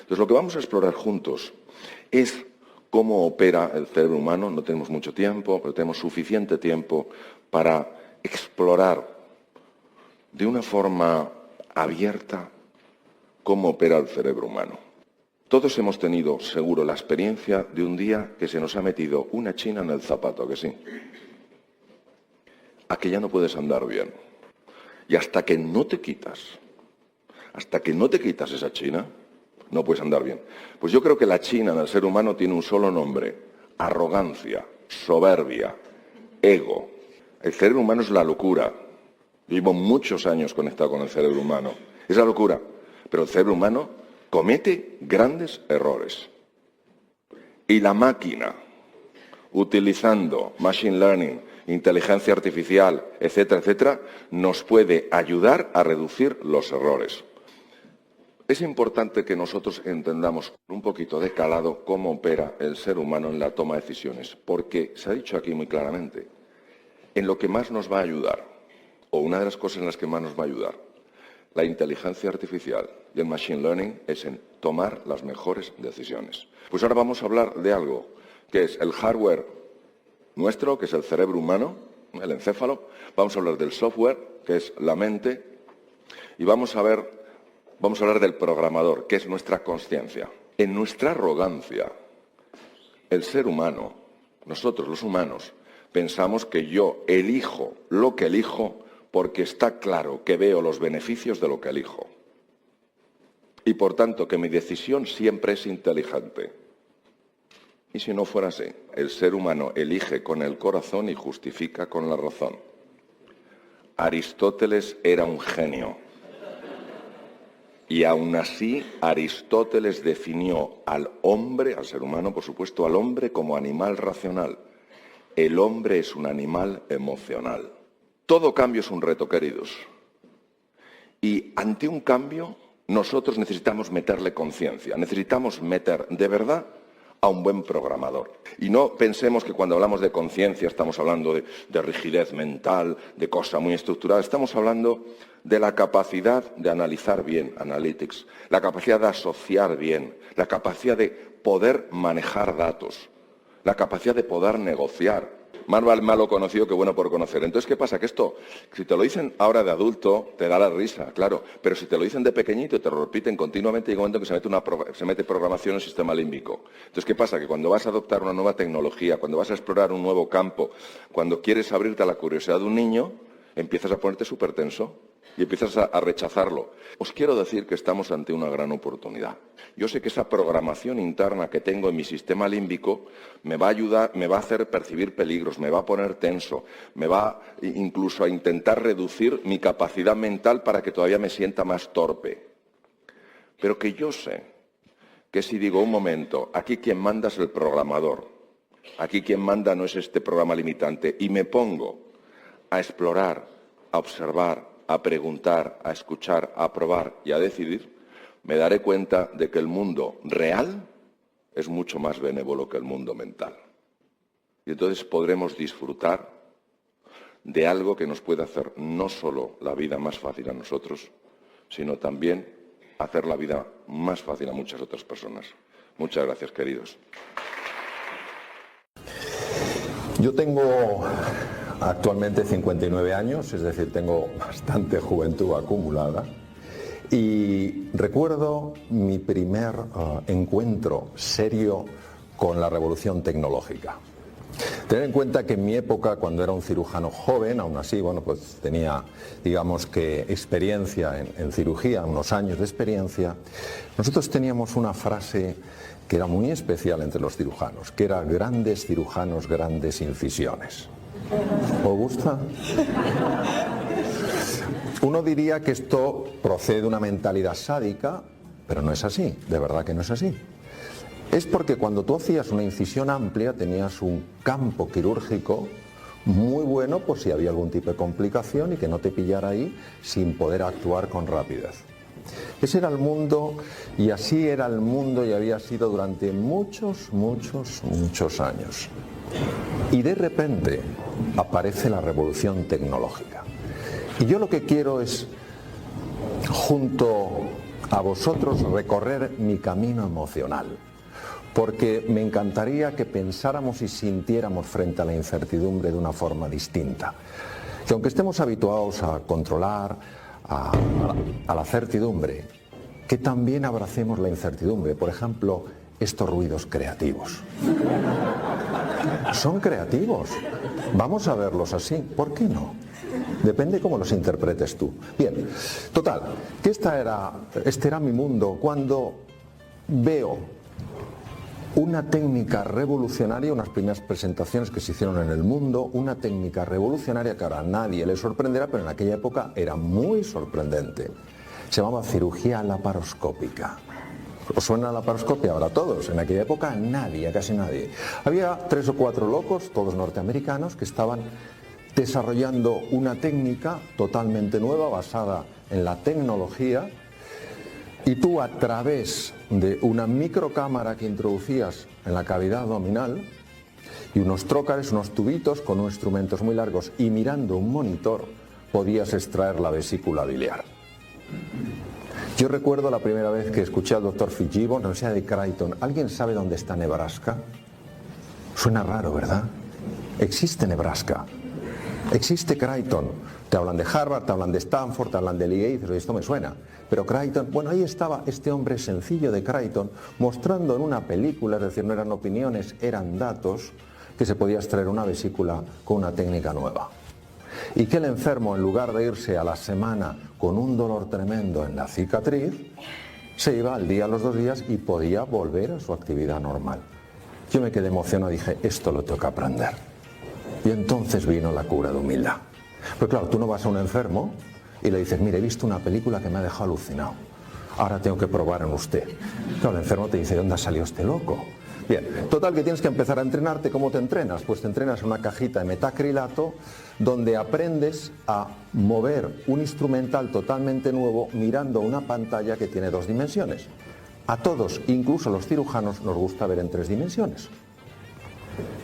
Entonces, lo que vamos a explorar juntos es cómo opera el cerebro humano. No tenemos mucho tiempo, pero tenemos suficiente tiempo para explorar de una forma abierta cómo opera el cerebro humano. Todos hemos tenido, seguro, la experiencia de un día que se nos ha metido una china en el zapato, ¿que sí? A que ya no puedes andar bien. Y hasta que no te quitas esa china, no puedes andar bien. Pues yo creo que la china en el ser humano tiene un solo nombre: arrogancia, soberbia, ego. El cerebro humano es la locura. Vivo muchos años conectado con el cerebro humano. Es la locura. Pero el cerebro humano comete grandes errores. Y la máquina, utilizando machine learning, inteligencia artificial, etcétera, etcétera, nos puede ayudar a reducir los errores. Es importante que nosotros entendamos con un poquito de calado cómo opera el ser humano en la toma de decisiones, porque se ha dicho aquí muy claramente, en lo que más nos va a ayudar, o una de las cosas en las que más nos va a ayudar, la inteligencia artificial y el machine learning es en tomar las mejores decisiones. Pues ahora vamos a hablar de algo que es el hardware nuestro, que es el cerebro humano, el encéfalo. Vamos a hablar del software, que es la mente, y vamos a hablar del programador, que es nuestra consciencia. En nuestra arrogancia, el ser humano, nosotros los humanos, pensamos que yo elijo lo que elijo porque está claro que veo los beneficios de lo que elijo. Y por tanto que mi decisión siempre es inteligente. Y si no fuera así, el ser humano elige con el corazón y justifica con la razón. Aristóteles era un genio. Y aún así, Aristóteles definió al hombre, al ser humano, por supuesto, al hombre como animal racional. El hombre es un animal emocional. Todo cambio es un reto, queridos. Y ante un cambio, nosotros necesitamos meterle conciencia, necesitamos meter de verdad a un buen programador. Y no pensemos que cuando hablamos de conciencia estamos hablando de rigidez mental, de cosa muy estructurada. Estamos hablando de la capacidad de analizar bien, analytics, la capacidad de asociar bien, la capacidad de poder manejar datos, la capacidad de poder negociar. Más vale malo conocido que bueno por conocer. Entonces, ¿qué pasa? Que esto, si te lo dicen ahora de adulto, te da la risa, claro. Pero si te lo dicen de pequeñito y te lo repiten continuamente, llega un momento que se mete programación en el sistema límbico. Entonces, ¿qué pasa? Que cuando vas a adoptar una nueva tecnología, cuando vas a explorar un nuevo campo, cuando quieres abrirte a la curiosidad de un niño, empiezas a ponerte súper tenso y empiezas a rechazarlo. Os quiero decir que estamos ante una gran oportunidad. Yo sé que esa programación interna que tengo en mi sistema límbico me va a ayudar, me va a hacer percibir peligros, me va a poner tenso, me va incluso a intentar reducir mi capacidad mental para que todavía me sienta más torpe. Pero que yo sé que si digo un momento, aquí quien manda es el programador, aquí quien manda no es este programa limitante, y me pongo a explorar, a observar, a preguntar, a escuchar, a probar y a decidir, me daré cuenta de que el mundo real es mucho más benévolo que el mundo mental. Y entonces podremos disfrutar de algo que nos puede hacer no solo la vida más fácil a nosotros, sino también hacer la vida más fácil a muchas otras personas. Muchas gracias, queridos. Yo tengo actualmente 59 años, es decir, tengo bastante juventud acumulada, y recuerdo mi primer encuentro serio con la revolución tecnológica. Tener en cuenta que en mi época, cuando era un cirujano joven, aún así, bueno, pues tenía, digamos que, experiencia en cirugía, unos años de experiencia, nosotros teníamos una frase que era muy especial entre los cirujanos, que era: grandes cirujanos, grandes incisiones. ¿Os gusta? Uno diría que esto procede de una mentalidad sádica, pero no es así, de verdad que no es así. Es porque cuando tú hacías una incisión amplia tenías un campo quirúrgico muy bueno por si había algún tipo de complicación y que no te pillara ahí sin poder actuar con rapidez. Ese era el mundo, y así era el mundo y había sido durante muchos años. Y de repente aparece la revolución tecnológica. Y yo lo que quiero es, junto a vosotros recorrer mi camino emocional, porque me encantaría que pensáramos y sintiéramos frente a la incertidumbre de una forma distinta. Que aunque estemos habituados a controlar, a la certidumbre, que también abracemos la incertidumbre. Por ejemplo, estos ruidos creativos. Son creativos. Vamos a verlos así. ¿Por qué no? Depende cómo los interpretes tú. Bien, total, que este era mi mundo cuando veo una técnica revolucionaria, unas primeras presentaciones que se hicieron en el mundo, una técnica revolucionaria que ahora a nadie le sorprenderá, pero en aquella época era muy sorprendente. Se llamaba cirugía laparoscópica. ¿Os suena la laparoscopia? Ahora todos. En aquella época nadie, casi nadie. Había 3 o 4 locos, todos norteamericanos, que estaban desarrollando una técnica totalmente nueva, basada en la tecnología, y tú a través de una microcámara que introducías en la cavidad abdominal y unos trócares, unos tubitos con unos instrumentos muy largos y mirando un monitor podías extraer la vesícula biliar. Yo recuerdo la primera vez que escuché al doctor Fitzgibbon, en la Universidad de Creighton. ¿Alguien sabe dónde está Nebraska? Suena raro, ¿verdad? Existe Nebraska, existe Creighton. Te hablan de Harvard, te hablan de Stanford, te hablan de Yale, y dices, esto me suena. Pero Creighton, bueno, ahí estaba este hombre sencillo de Creighton mostrando en una película, es decir, no eran opiniones, eran datos, que se podía extraer una vesícula con una técnica nueva. Y que el enfermo, en lugar de irse a la semana con un dolor tremendo en la cicatriz, se iba al día, a los 2 días y podía volver a su actividad normal. Yo me quedé emocionado y dije, esto lo tengo que aprender. Y entonces vino la cura de humildad. Pero claro, tú no vas a un enfermo y le dices, mire, he visto una película que me ha dejado alucinado. Ahora tengo que probar en usted. Claro, el enfermo te dice, ¿de dónde ha salido este loco? Bien, total que tienes que empezar a entrenarte. ¿Cómo te entrenas? Pues te entrenas en una cajita de metacrilato donde aprendes a mover un instrumental totalmente nuevo mirando una pantalla que tiene 2 dimensiones. A todos, incluso a los cirujanos, nos gusta ver en 3 dimensiones.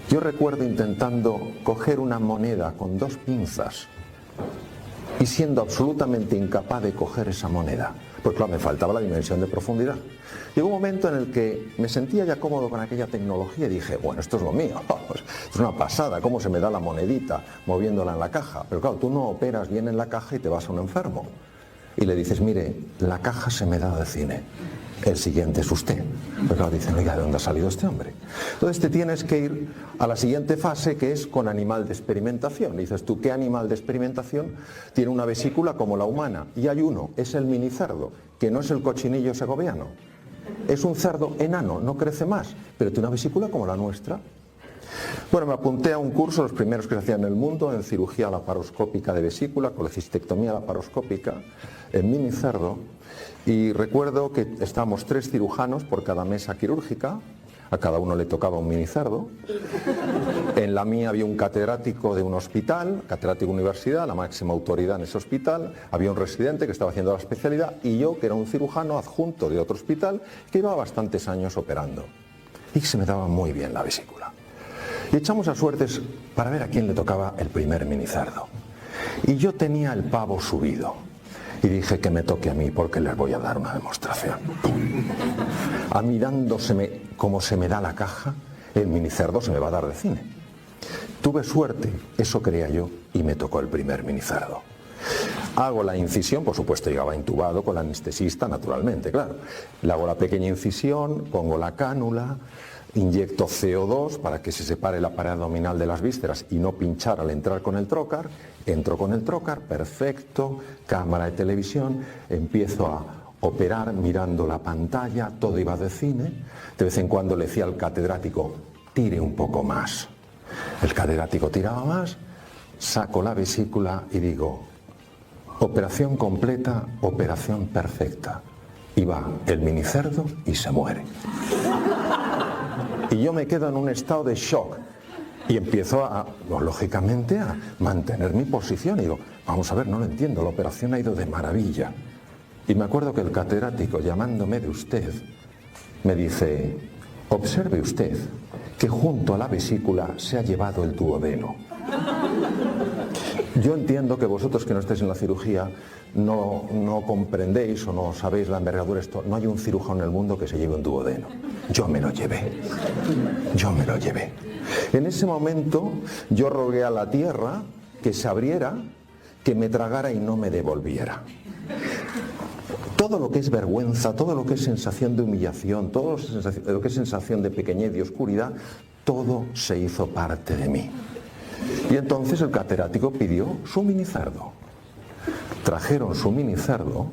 Yo recuerdo intentando coger una moneda con 2 pinzas y siendo absolutamente incapaz de coger esa moneda. Pues claro, me faltaba la dimensión de profundidad. Llegó un momento en el que me sentía ya cómodo con aquella tecnología y dije, bueno, esto es lo mío, es una pasada, cómo se me da la monedita moviéndola en la caja. Pero claro, tú no operas bien en la caja y te vas a un enfermo. Y le dices, mire, la caja se me da de cine. El siguiente es usted. Pero claro, dicen, oiga, ¿de dónde ha salido este hombre? Entonces te tienes que ir a la siguiente fase, que es con animal de experimentación. Y dices tú, ¿qué animal de experimentación tiene una vesícula como la humana? Y hay uno, es el minicerdo, que no es el cochinillo segoviano. Es un cerdo enano, no crece más, pero tiene una vesícula como la nuestra. Bueno, me apunté a un curso, los primeros que se hacían en el mundo, en cirugía laparoscópica de vesícula, colecistectomía laparoscópica, en minicerdo. Y recuerdo que estábamos 3 cirujanos por cada mesa quirúrgica, a cada uno le tocaba un minicerdo. En la mía había un catedrático de un hospital, catedrático de universidad, la máxima autoridad en ese hospital, había un residente que estaba haciendo la especialidad y yo, que era un cirujano adjunto de otro hospital, que llevaba bastantes años operando. Y se me daba muy bien la vesícula. Y echamos a suertes para ver a quién le tocaba el primer minicerdo. Y yo tenía el pavo subido. Y dije que me toque a mí porque les voy a dar una demostración. A mí dándoseme como se me da la caja, el minicerdo se me va a dar de cine. Tuve suerte, eso creía yo, y me tocó el primer minicerdo. Hago la incisión, por supuesto llegaba intubado con la anestesista, naturalmente, claro. Le hago la pequeña incisión, pongo la cánula, inyecto CO2 para que se separe la pared abdominal de las vísceras y no pinchar al entrar con el trocar. Entro con el trocar, perfecto, cámara de televisión, empiezo a operar mirando la pantalla, todo iba de cine. De vez en cuando le decía al catedrático, tire un poco más. El catedrático tiraba más, saco la vesícula y digo, operación completa, operación perfecta. Y va el minicerdo y se muere. Y yo me quedo en un estado de shock y empiezo lógicamente a mantener mi posición y digo, vamos a ver, no lo entiendo, la operación ha ido de maravilla. Y me acuerdo que el catedrático, llamándome de usted, me dice, observe usted que junto a la vesícula se ha llevado el duodeno. Yo entiendo que vosotros que no estáis en la cirugía no comprendéis o no sabéis la envergadura de esto. No hay un cirujano en el mundo que se lleve un duodeno. Yo me lo llevé. Yo me lo llevé. En ese momento yo rogué a la tierra que se abriera, que me tragara y no me devolviera. Todo lo que es vergüenza, todo lo que es sensación de humillación, todo lo que es sensación de pequeñez y oscuridad, todo se hizo parte de mí. Y entonces el catedrático pidió su minicerdo. Trajeron su minicerdo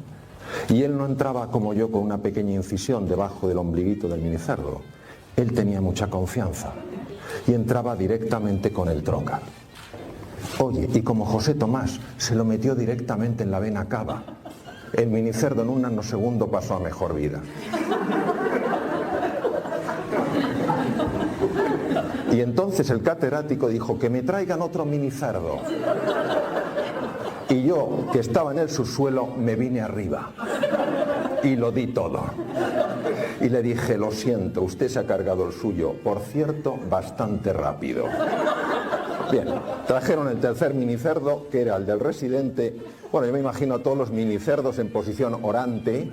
y él no entraba como yo con una pequeña incisión debajo del ombliguito del minicerdo. Él tenía mucha confianza y entraba directamente con el trócar. Oye, y como José Tomás se lo metió directamente en la vena cava, el minicerdo en un nanosegundo pasó a mejor vida. Y entonces el catedrático dijo que me traigan otro minicerdo. Y yo, que estaba en el subsuelo, me vine arriba. Y lo di todo. Y le dije, lo siento, usted se ha cargado el suyo. Por cierto, bastante rápido. Bien, trajeron el tercer minicerdo, que era el del residente. Bueno, yo me imagino a todos los minicerdos en posición orante.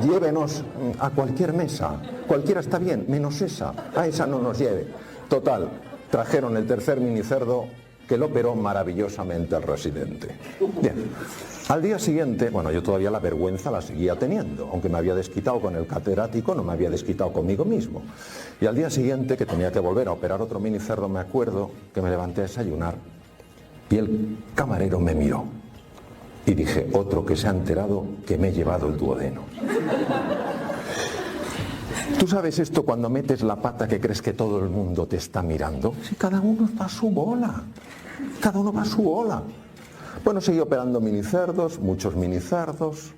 Llévenos a cualquier mesa. Cualquiera está bien, menos esa. A esa no nos lleve. Total, trajeron el tercer minicerdo que lo operó maravillosamente al residente. Bien, al día siguiente, bueno, yo todavía la vergüenza la seguía teniendo, aunque me había desquitado con el catedrático, no me había desquitado conmigo mismo. Y al día siguiente, que tenía que volver a operar otro minicerdo, me acuerdo que me levanté a desayunar y el camarero me miró. Y dije, otro que se ha enterado que me he llevado el duodeno. ¿Tú sabes esto cuando metes la pata que crees que todo el mundo te está mirando? Si cada uno va a su bola. Cada uno va a su bola. Bueno, seguí operando minicerdos, muchos minicerdos.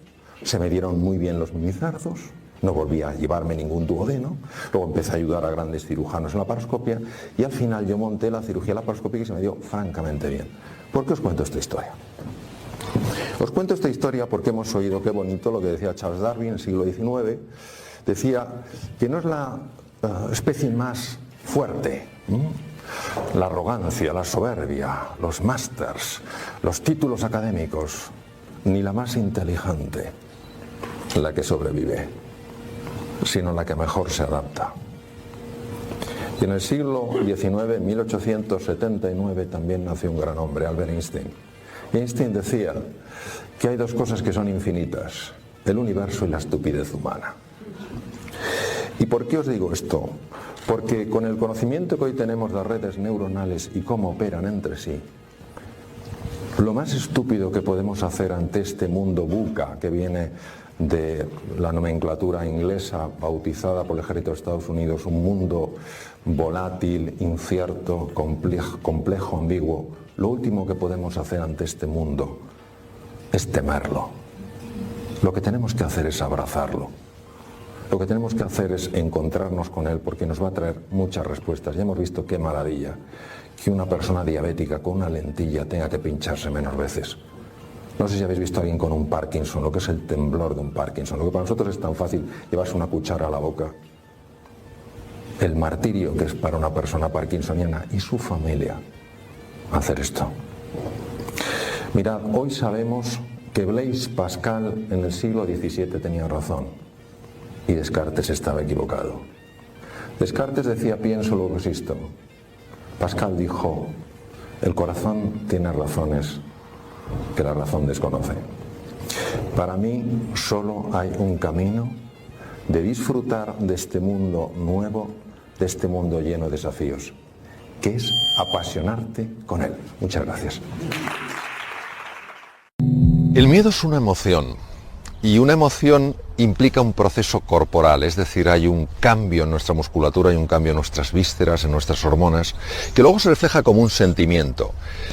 Se me dieron muy bien los minicerdos. No volví a llevarme ningún duodeno. Luego empecé a ayudar a grandes cirujanos en la laparoscopia. Y al final yo monté la cirugía laparoscópica y se me dio francamente bien. ¿Por qué os cuento esta historia? Os cuento esta historia porque hemos oído, qué bonito, lo que decía Charles Darwin en el siglo XIX. Decía que no es la especie más fuerte, la arrogancia, la soberbia, los másters, los títulos académicos, ni la más inteligente la que sobrevive, sino la que mejor se adapta. Y en el siglo XIX, en 1879, también nació un gran hombre, Albert Einstein. Einstein decía que hay dos cosas que son infinitas, el universo y la estupidez humana. ¿Y por qué os digo esto? Porque con el conocimiento que hoy tenemos de las redes neuronales y cómo operan entre sí, lo más estúpido que podemos hacer ante este mundo VUCA que viene de la nomenclatura inglesa bautizada por el ejército de Estados Unidos, un mundo volátil, incierto, complejo, ambiguo, lo último que podemos hacer ante este mundo es temerlo. Lo que tenemos que hacer es abrazarlo. Lo que tenemos que hacer es encontrarnos con él porque nos va a traer muchas respuestas. Ya hemos visto qué maravilla que una persona diabética con una lentilla tenga que pincharse menos veces. No sé si habéis visto a alguien con un Parkinson, lo que es el temblor de un Parkinson, lo que para nosotros es tan fácil llevarse una cuchara a la boca. El martirio que es para una persona parkinsoniana y su familia hacer esto. Mirad, hoy sabemos que Blaise Pascal en el siglo XVII tenía razón. Y Descartes estaba equivocado. Descartes decía pienso, luego existo. Pascal dijo el corazón tiene razones que la razón desconoce. Para mí solo hay un camino de disfrutar de este mundo nuevo, de este mundo lleno de desafíos, que es apasionarte con él. Muchas gracias. El miedo es una emoción. Y una emoción implica un proceso corporal, es decir, hay un cambio en nuestra musculatura, hay un cambio en nuestras vísceras, en nuestras hormonas, que luego se refleja como un sentimiento.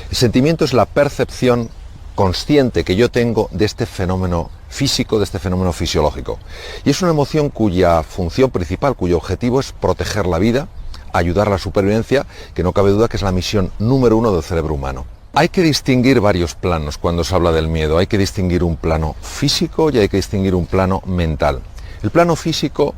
El sentimiento es la percepción consciente que yo tengo de este fenómeno físico, de este fenómeno fisiológico. Y es una emoción cuya función principal, cuyo objetivo es proteger la vida, ayudar a la supervivencia, que no cabe duda que es la misión número 1 del cerebro humano. Hay que distinguir varios planos cuando se habla del miedo. Hay que distinguir un plano físico y hay que distinguir un plano mental. El plano físico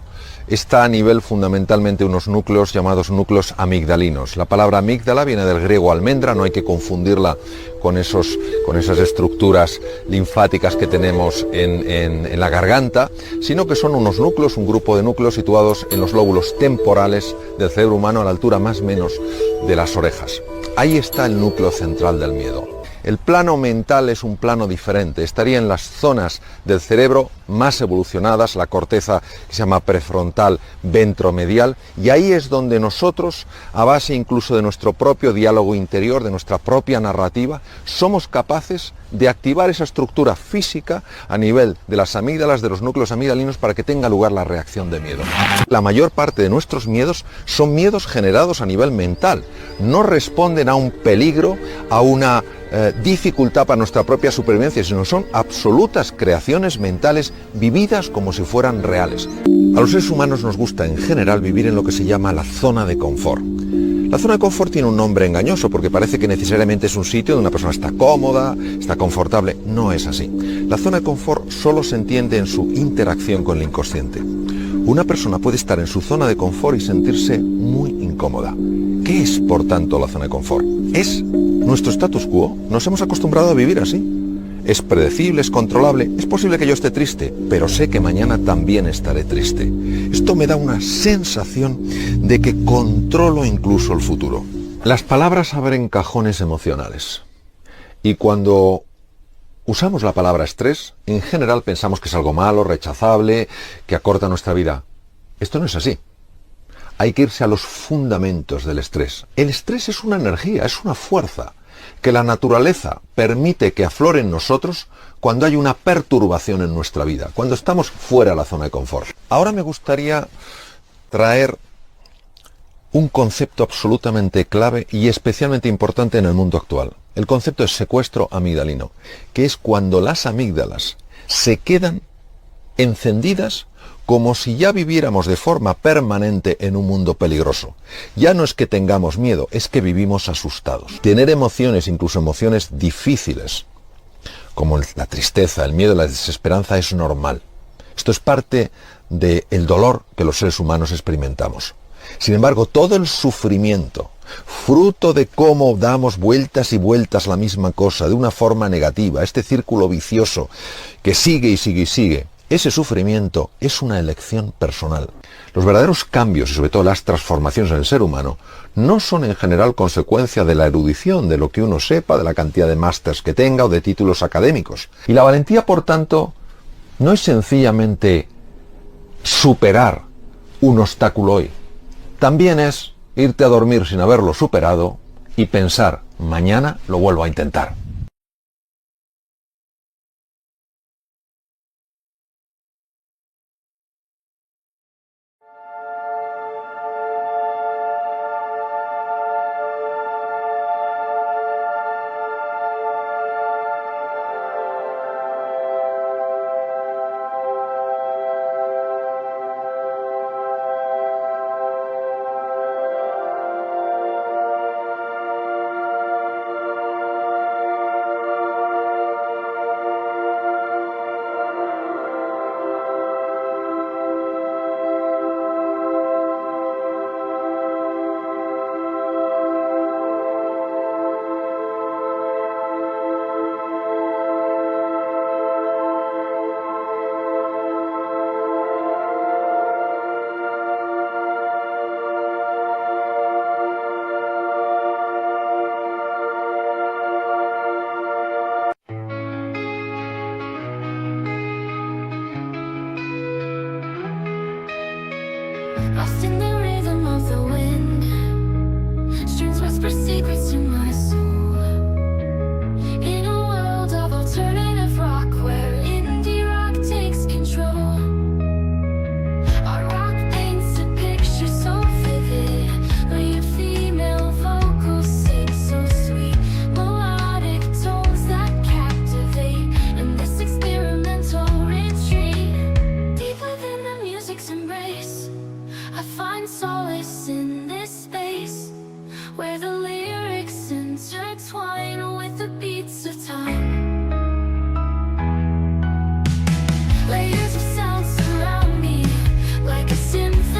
está a nivel fundamentalmente unos núcleos llamados núcleos amigdalinos. La palabra amígdala viene del griego almendra, no hay que confundirla con esas estructuras linfáticas que tenemos en la garganta, sino que son unos núcleos, un grupo de núcleos situados en los lóbulos temporales del cerebro humano a la altura más o menos de las orejas. Ahí está el núcleo central del miedo. El plano mental es un plano diferente, estaría en las zonas del cerebro más evolucionadas, la corteza que se llama prefrontal ventromedial, y ahí es donde nosotros, a base incluso de nuestro propio diálogo interior, de nuestra propia narrativa, somos capaces de activar esa estructura física a nivel de las amígdalas, de los núcleos amigdalinos, para que tenga lugar la reacción de miedo. La mayor parte de nuestros miedos son miedos generados a nivel mental, no responden a un peligro, a una dificultad para nuestra propia supervivencia, sino son absolutas creaciones mentales vividas como si fueran reales. A los seres humanos nos gusta en general vivir en lo que se llama la zona de confort. La zona de confort tiene un nombre engañoso porque parece que necesariamente es un sitio donde una persona está cómoda, está confortable. No es así. La zona de confort solo se entiende en su interacción con el inconsciente. Una persona puede estar en su zona de confort y sentirse muy incómoda. ¿Qué es, por tanto, la zona de confort? Es nuestro status quo. Nos hemos acostumbrado a vivir así. Es predecible, es controlable. Es posible que yo esté triste, pero sé que mañana también estaré triste. Esto me da una sensación de que controlo incluso el futuro. Las palabras abren cajones emocionales. Y cuando usamos la palabra estrés, en general pensamos que es algo malo, rechazable, que acorta nuestra vida. Esto no es así. Hay que irse a los fundamentos del estrés. El estrés es una energía, es una fuerza que la naturaleza permite que aflore en nosotros cuando hay una perturbación en nuestra vida, cuando estamos fuera de la zona de confort. Ahora me gustaría traer un concepto absolutamente clave y especialmente importante en el mundo actual. El concepto es secuestro amigdalino, que es cuando las amígdalas se quedan encendidas como si ya viviéramos de forma permanente en un mundo peligroso. Ya no es que tengamos miedo, es que vivimos asustados. Tener emociones, incluso emociones difíciles, como la tristeza, el miedo, la desesperanza, es normal. Esto es parte del dolor que los seres humanos experimentamos. Sin embargo, todo el sufrimiento, fruto de cómo damos vueltas y vueltas la misma cosa de una forma negativa, este círculo vicioso que sigue y sigue y sigue, ese sufrimiento es una elección personal. Los verdaderos cambios y sobre todo las transformaciones en el ser humano no son en general consecuencia de la erudición, de lo que uno sepa, de la cantidad de másters que tenga o de títulos académicos. Y la valentía, por tanto, no es sencillamente superar un obstáculo hoy. También es irte a dormir sin haberlo superado y pensar, mañana lo vuelvo a intentar. Lost in the rhythm of the wind, strings whisper secrets to my soul. In a world of alternative rock where indie rock takes control, our rock paints a picture so vivid, where your female vocals sing so sweet, melodic tones that captivate. In this experimental retreat, deep within the music's embrace, I find solace in this space, where the lyrics intertwine with the beats of time. Layers of sound surround me, like a symphony.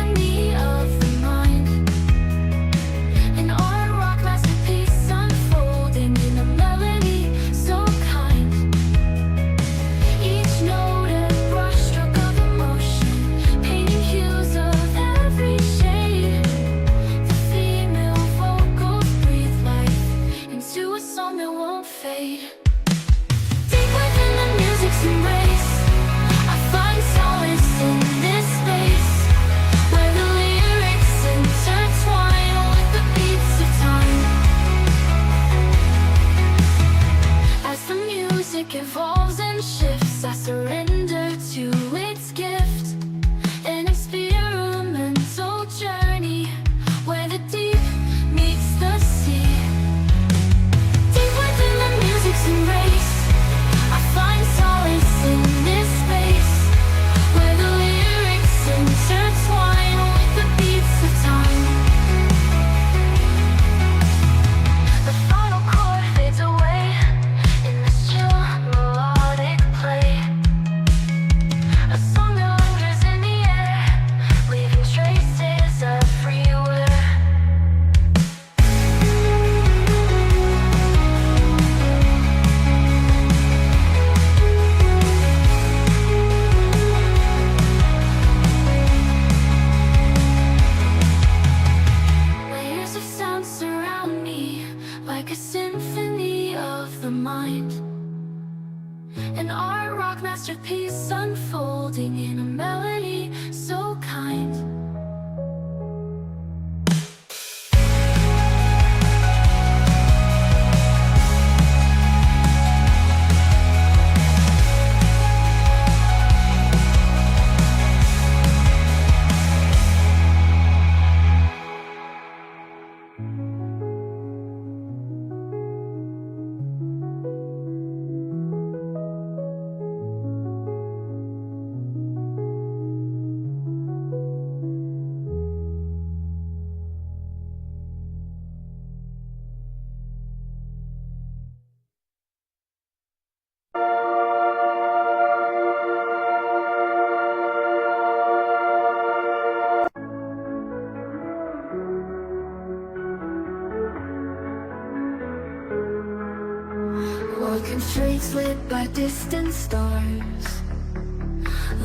streets lit by distant stars,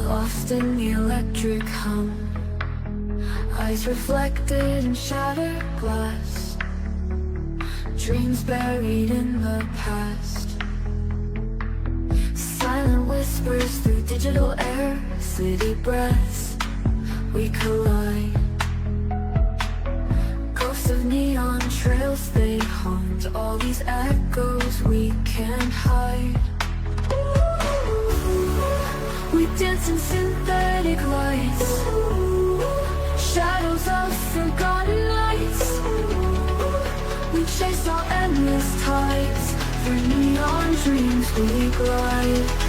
lost in the electric hum, eyes reflected in shattered glass, dreams buried in the past. Silent whispers through digital air, city breaths, we collide. Ghosts of neon trails, they haunt all these echoes we can't hide. We dance in synthetic lights, shadows of forgotten lights. We chase our endless tides, through neon dreams we glide.